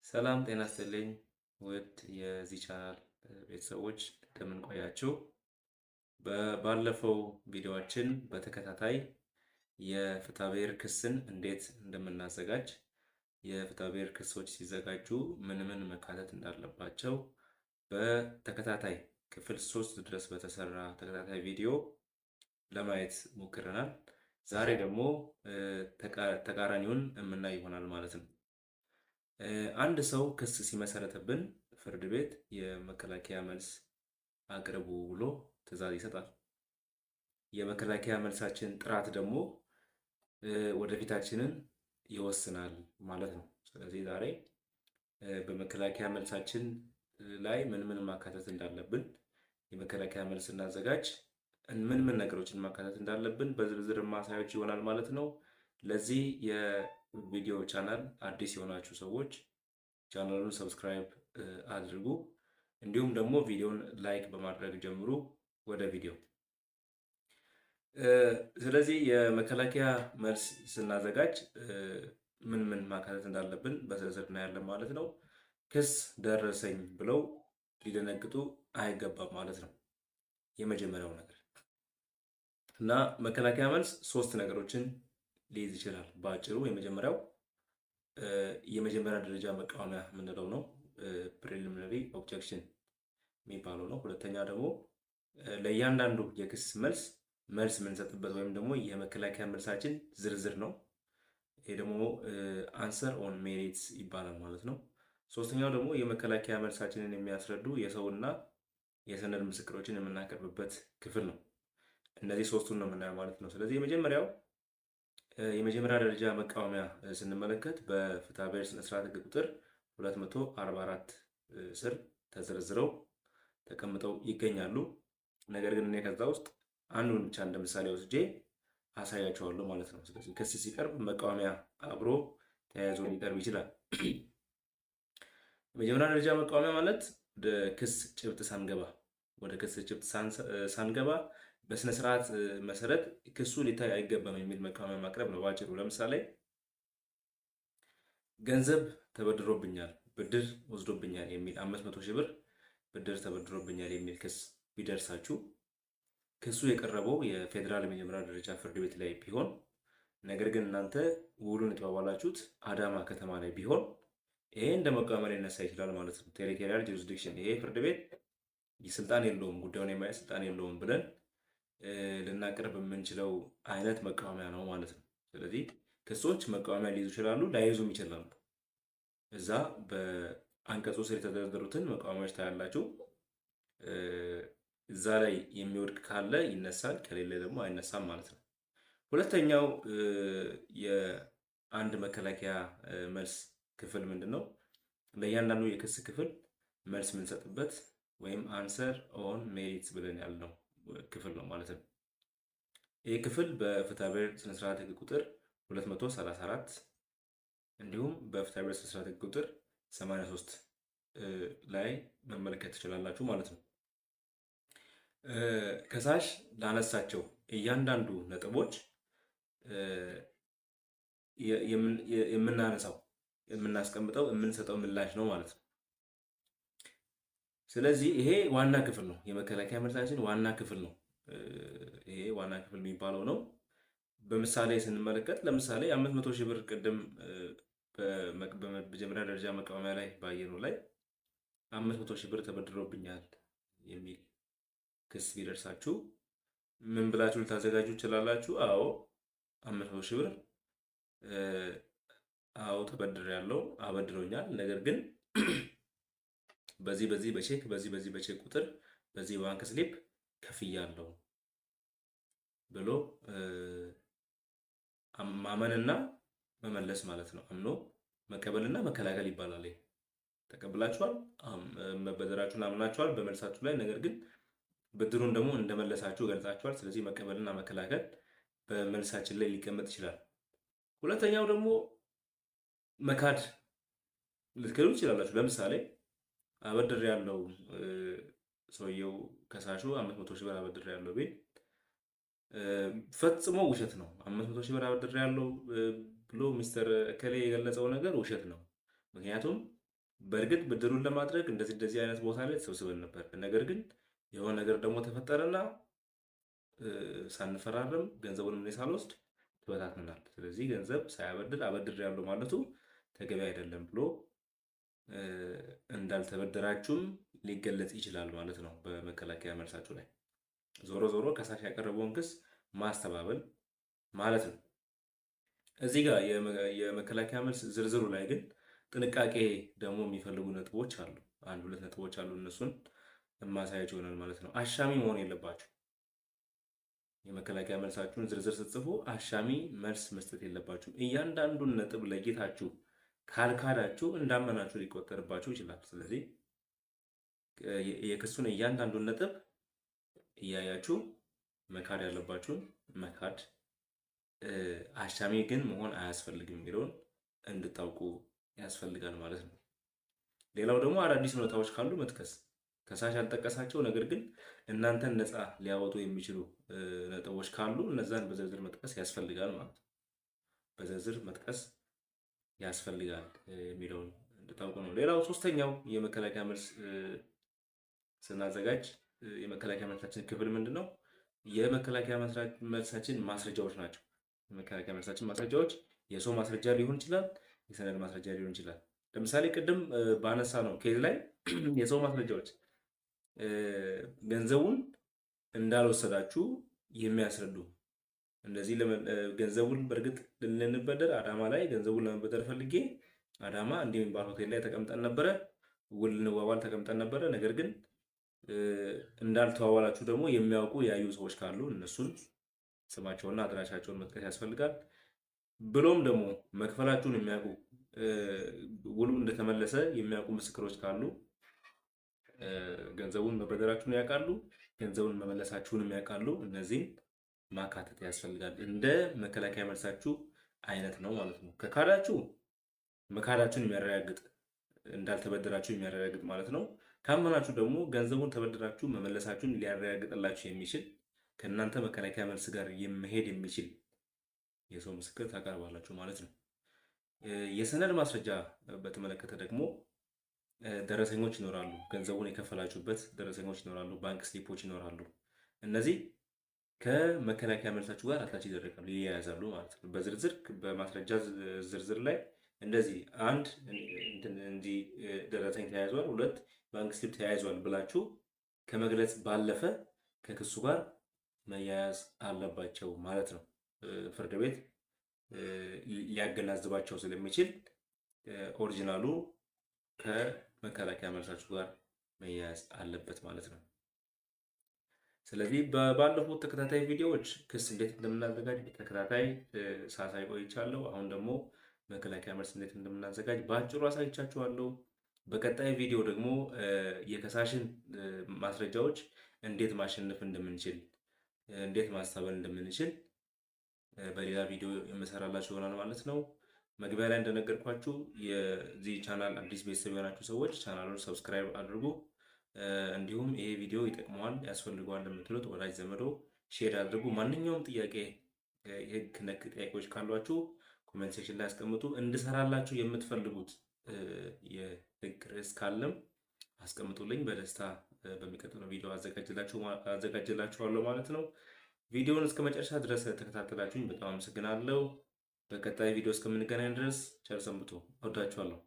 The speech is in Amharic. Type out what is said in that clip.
ሰላም ጤና ይስጥልኝ ውድ የዚህ ቻናል ቤተሰቦች እንደምን ቆያችሁ? ባለፈው ቪዲዮአችን በተከታታይ የፍትሐብሔር ክስን እንዴት እንደምናዘጋጅ የፍትሐብሔር ክሶች ሲዘጋጁ ምን ምን መካተት እንዳለባቸው በተከታታይ ክፍል 3 ድረስ በተሰራ ተከታታይ ቪዲዮ ለማየት ሞክረናል። ዛሬ ደግሞ ተቃራኒውን የምናይ ይሆናል ማለት ነው። አንድ ሰው ክስ ሲመሰረትብን ፍርድ ቤት የመከላከያ መልስ አቅርቡ ብሎ ትዕዛዝ ይሰጣል። የመከላከያ መልሳችን ጥራት ደግሞ ወደፊታችንን ይወስናል ማለት ነው። ስለዚህ ዛሬ በመከላከያ መልሳችን ላይ ምን ምን ማካተት እንዳለብን የመከላከያ መልስ ስናዘጋጅ ምን ምን ነገሮችን ማካተት እንዳለብን በዝርዝር ማሳያችሁ ይሆናል ማለት ነው። ለዚህ የቪዲዮ ቻናል አዲስ የሆናችሁ ሰዎች ቻናሉን ሰብስክራይብ አድርጉ። እንዲሁም ደግሞ ቪዲዮን ላይክ በማድረግ ጀምሩ። ወደ ቪዲዮ። ስለዚህ የመከላከያ መልስ ስናዘጋጅ ምን ምን ማካተት እንዳለብን በዝርዝር እናያለን ማለት ነው። ክስ ደረሰኝ ብለው ሊደነግጡ አይገባም ማለት ነው የመጀመሪያው ነገር እና መከላከያ መልስ 3 ነገሮችን ሊይዝ ይችላል በአጭሩ። የመጀመሪያው የመጀመሪያ ደረጃ መቃወሚያ የምንለው ነው፣ ፕሪሊሚናሪ ኦብጀክሽን የሚባለው ነው። ሁለተኛ ደግሞ ለእያንዳንዱ የክስ መልስ የምንሰጥበት ወይም ደግሞ የመከላከያ መልሳችን ዝርዝር ነው። ይሄ ደግሞ አንሰር ኦን ሜሪትስ ይባላል ማለት ነው። ሶስተኛው ደግሞ የመከላከያ መልሳችንን የሚያስረዱ የሰውና የሰነድ ምስክሮችን የምናቀርብበት ክፍል ነው። እነዚህ 3ቱን ነው የምናየው ማለት ነው። ስለዚህ የመጀመሪያ ደረጃ መቃወሚያ ስንመለከት በፍትሐብሔር ስነ ስርዓት ሕግ ቁጥር 244 ስር ተዘርዝረው ተቀምጠው ይገኛሉ። ነገር ግን እኔ ከዛ ውስጥ አንዱን ብቻ እንደ ምሳሌ ወስጄ አሳያቸዋለሁ ማለት ነው። ስለዚህ ክስ ሲቀርብ መቃወሚያ አብሮ ተያይዞ ሊቀርብ ይችላል። የመጀመሪያ ደረጃ መቃወሚያ ማለት ወደ ክስ ጭብጥ ሳንገባ በስነ ስርዓት መሰረት ክሱ ሊታይ አይገባም የሚል መቃወሚያ ማቅረብ ነው ባጭሩ። ለምሳሌ ገንዘብ ተበድሮብኛል፣ ብድር ወስዶብኛል የሚል 500 ሺህ ብር ብድር ተበድሮብኛል የሚል ክስ ቢደርሳችሁ ክሱ የቀረበው የፌዴራል የመጀመሪያ ደረጃ ፍርድ ቤት ላይ ቢሆን፣ ነገር ግን እናንተ ውሉን የተባባላችሁት አዳማ ከተማ ላይ ቢሆን ይሄ እንደ መቃወሚያ ሊነሳ ይችላል ማለት ነው። ቴሪቶሪያል ጁሪስዲክሽን፣ ይሄ ፍርድ ቤት ስልጣን የለውም ጉዳዩን የማየት ስልጣን የለውም ብለን ልናቀርብ የምንችለው አይነት መቃወሚያ ነው ማለት ነው። ስለዚህ ክሶች መቃወሚያ ሊይዙ ይችላሉ፣ ላይይዙም ይችላሉ። እዛ በአንቀጹ ስር የተደረደሩትን መቃወሚያዎች ታያላችሁ። እዛ ላይ የሚወድቅ ካለ ይነሳል፣ ከሌለ ደግሞ አይነሳም ማለት ነው። ሁለተኛው የአንድ መከላከያ መልስ ክፍል ምንድን ነው? ለእያንዳንዱ የክስ ክፍል መልስ የምንሰጥበት ወይም አንሰር ኦን ሜሪትስ ብለን ያልነው ክፍል ነው ማለት ነው። ይህ ክፍል በፍትሐብሔር ስነ ስርዓት ሕግ ቁጥር 234 እንዲሁም በፍትሐብሔር ስነ ስርዓት ሕግ ቁጥር 83 ላይ መመልከት ትችላላችሁ ማለት ነው። ከሳሽ ላነሳቸው እያንዳንዱ ነጥቦች የምናስቀምጠው የምንሰጠው ምላሽ ነው ማለት ነው። ስለዚህ ይሄ ዋና ክፍል ነው፣ የመከላከያ መልሳችን ዋና ክፍል ነው። ይሄ ዋና ክፍል የሚባለው ነው። በምሳሌ ስንመለከት ለምሳሌ 500 ሺህ ብር ቅድም በመጀመሪያ ደረጃ መቃወሚያ ላይ ባየነው ላይ 500 ሺህ ብር ተበድሮብኛል የሚል ክስ ቢደርሳችሁ ምን ብላችሁ ልታዘጋጁ ትችላላችሁ? አዎ 500 ሺህ ብር አዎ ተበድሬያለሁ፣ አበድሮኛል፣ ነገር ግን በዚህ በቼክ በዚህ በቼክ ቁጥር በዚህ ባንክ ስሊፕ ከፍያለሁ ብሎ ማመንና መመለስ ማለት ነው። አምኖ መቀበልና መከላከል ይባላል። ተቀብላችኋል፣ መበደራችሁን አምናችኋል በመልሳችሁ ላይ፣ ነገር ግን ብድሩን ደግሞ እንደመለሳችሁ ገልጻችኋል። ስለዚህ መቀበልና መከላከል በመልሳችን ላይ ሊቀመጥ ይችላል። ሁለተኛው ደግሞ መካድ ልትክዱ ትችላላችሁ። ለምሳሌ አበድሬያለሁ፣ ሰውየው ከሳሹ 500 ሺህ ብር አበድሬያለሁ ቢል ፈጽሞ ውሸት ነው። 500 ሺህ ብር አበድሬያለሁ ብሎ ሚስተር እከሌ የገለጸው ነገር ውሸት ነው። ምክንያቱም በእርግጥ ብድሩን ለማድረግ እንደዚህ አይነት ቦታ ላይ ተሰብስበን ነበር። ነገር ግን የሆነ ነገር ደግሞ ተፈጠረና ሳንፈራረም ገንዘቡንም እኔ ሳልወስድ ተበታትነናል። ስለዚህ ገንዘብ ሳያበድር አበድሬያለሁ ማለቱ ተገቢ አይደለም ብሎ እንዳልተበደራችሁም ሊገለጽ ይችላል ማለት ነው በመከላከያ መልሳችሁ ላይ። ዞሮ ዞሮ ከሳሽ ያቀረበውን ክስ ማስተባበል ማለት ነው። እዚህ ጋር የመከላከያ መልስ ዝርዝሩ ላይ ግን ጥንቃቄ ደግሞ የሚፈልጉ ነጥቦች አሉ። አንድ ሁለት ነጥቦች አሉ። እነሱን ማሳያችሁ ይሆናል ማለት ነው። አሻሚ መሆን የለባችሁ። የመከላከያ መልሳችሁን ዝርዝር ስትጽፉ አሻሚ መልስ መስጠት የለባችሁም። እያንዳንዱን ነጥብ ለይታችሁ ካልካዳችሁ እንዳመናችሁ ሊቆጠርባችሁ ይችላል። ስለዚህ የክሱን እያንዳንዱን ነጥብ እያያችሁ መካድ ያለባችሁን መካድ፣ አሻሚ ግን መሆን አያስፈልግም የሚለውን እንድታውቁ ያስፈልጋል ማለት ነው። ሌላው ደግሞ አዳዲስ ሁኔታዎች ካሉ መጥቀስ፣ ከሳሽ ያልጠቀሳቸው ነገር ግን እናንተን ነፃ ሊያወጡ የሚችሉ ነጥቦች ካሉ እነዛን በዝርዝር መጥቀስ ያስፈልጋል ማለት ነው። በዝርዝር መጥቀስ ያስፈልጋል የሚለውን እንድታውቁ ነው። ሌላው ሶስተኛው የመከላከያ መልስ ስናዘጋጅ የመከላከያ መልሳችን ክፍል ምንድን ነው? የመከላከያ መልሳችን ማስረጃዎች ናቸው። የመከላከያ መልሳችን ማስረጃዎች የሰው ማስረጃ ሊሆን ይችላል፣ የሰነድ ማስረጃ ሊሆን ይችላል። ለምሳሌ ቅድም ባነሳ ነው ኬዝ ላይ የሰው ማስረጃዎች ገንዘቡን እንዳልወሰዳችሁ የሚያስረዱ እንደዚህ ገንዘቡን በእርግጥ ልንበደር አዳማ ላይ ገንዘቡን ለመበደር ፈልጌ አዳማ እንዲህ የሚባል ሆቴል ላይ ተቀምጠን ነበረ፣ ውል እንዋዋል ተቀምጠን ነበረ። ነገር ግን እንዳልተዋዋላችሁ ደግሞ የሚያውቁ ያዩ ሰዎች ካሉ እነሱን ስማቸውና አድራሻቸውን መጥቀስ ያስፈልጋል። ብሎም ደግሞ መክፈላችሁን የሚያውቁ ውሉ እንደተመለሰ የሚያውቁ ምስክሮች ካሉ ገንዘቡን መበደራችሁን ያውቃሉ፣ ገንዘቡን መመለሳችሁንም ያውቃሉ። እነዚህን ማካተት ያስፈልጋል። እንደ መከላከያ መልሳችሁ አይነት ነው ማለት ነው። ከካዳችሁ መካዳችሁን የሚያረጋግጥ እንዳልተበደራችሁ የሚያረጋግጥ ማለት ነው። ካመናችሁ ደግሞ ገንዘቡን ተበደራችሁ መመለሳችሁን ሊያረጋግጥላችሁ የሚችል ከእናንተ መከላከያ መልስ ጋር መሄድ የሚችል የሰው ምስክር ታቀርባላችሁ ማለት ነው። የሰነድ ማስረጃ በተመለከተ ደግሞ ደረሰኞች ይኖራሉ። ገንዘቡን የከፈላችሁበት ደረሰኞች ይኖራሉ፣ ባንክ ስሊፖች ይኖራሉ። እነዚህ ከመከላከያ መልሳችሁ ጋር አታች ይደረጋሉ፣ ይያያዛሉ ማለት ነው። በዝርዝር በማስረጃ ዝርዝር ላይ እንደዚህ አንድ እንዲህ ደረሰኝ ተያይዟል፣ ሁለት ባንክ ስሊፕ ተያይዟል ብላችሁ ከመግለጽ ባለፈ ከክሱ ጋር መያያዝ አለባቸው ማለት ነው። ፍርድ ቤት ሊያገናዝባቸው ስለሚችል ኦሪጂናሉ ከመከላከያ መልሳችሁ ጋር መያያዝ አለበት ማለት ነው። ስለዚህ ባለፉት ተከታታይ ቪዲዮዎች ክስ እንዴት እንደምናዘጋጅ ተከታታይ ሳሳይ ቆይቻለሁ። አሁን ደግሞ መከላከያ መልስ እንዴት እንደምናዘጋጅ በአጭሩ አሳይቻችኋለሁ። በቀጣይ ቪዲዮ ደግሞ የከሳሽን ማስረጃዎች እንዴት ማሸነፍ እንደምንችል፣ እንዴት ማስተባበል እንደምንችል በሌላ ቪዲዮ የምሰራላችሁ ይሆናል ማለት ነው። መግቢያ ላይ እንደነገርኳችሁ የዚህ ቻናል አዲስ ቤተሰብ የሆናችሁ ሰዎች ቻናሉን ሰብስክራይብ አድርጉ። እንዲሁም ይሄ ቪዲዮ ይጠቅመዋል፣ ያስፈልገዋል ለምትሉት ወዳጅ ዘመዶ ሼር አድርጉ። ማንኛውም ጥያቄ የህግ ነክ ጥያቄዎች ካሏችሁ ኮሜንት ሴክሽን ላይ አስቀምጡ። እንድሰራላችሁ የምትፈልጉት የህግ ርዕስ ካለም አስቀምጡልኝ። በደስታ በሚቀጥለው ቪዲዮ አዘጋጅላችኋለሁ ማለት ነው። ቪዲዮውን እስከ መጨረሻ ድረስ ተከታተላችሁኝ በጣም አመሰግናለሁ። በቀጣይ ቪዲዮ እስከምንገናኝ ድረስ ቸር ሰንብቱ። እወዳችኋለሁ።